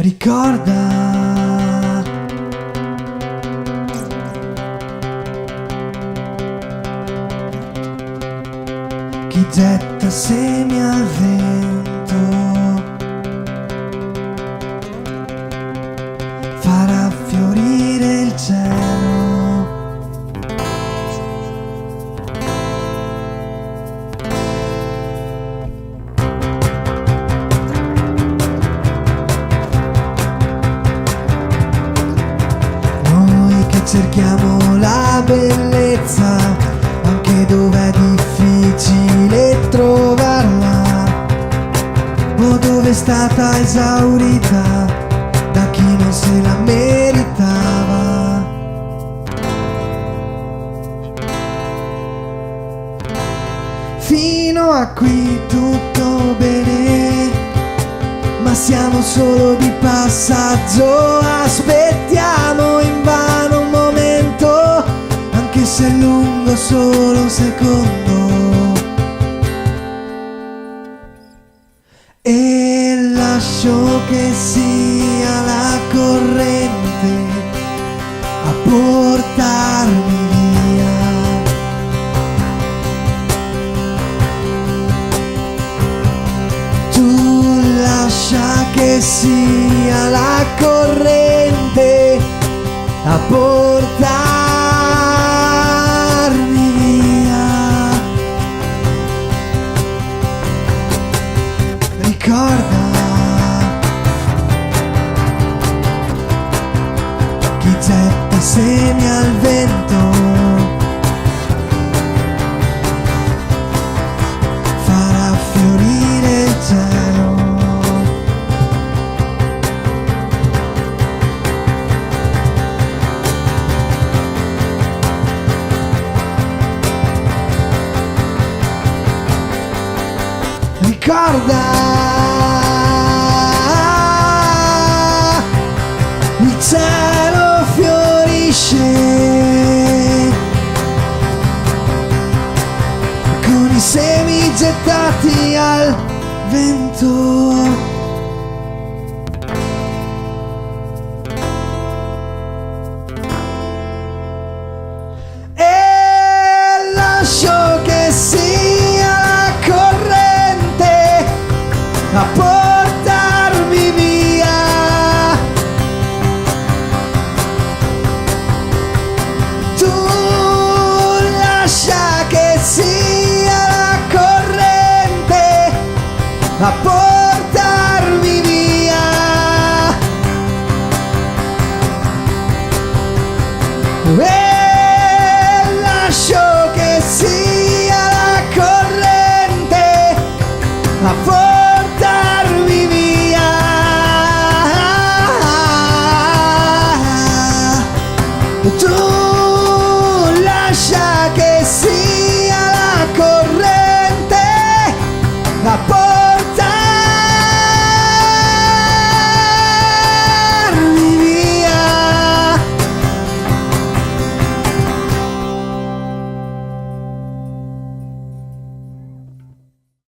Ricorda chi getta semi al vento farà fiorire il cielo. Cerchiamo la bellezza anche dove è difficile trovarla, o dove è stata esaurita da chi non se la meritava. Fino a qui tutto bene, ma siamo solo di passaggio. Aspettiamo invano un momento, anche se è lungo solo un secondo, e lascio che sia la corrente a portarmi via. Tu lascia che sia la corrente a portarmi via. Ricorda chi getta semi al vento farà fiorire il cielo. Ricorda, il cielo fiorisce con i semi gettati al vento.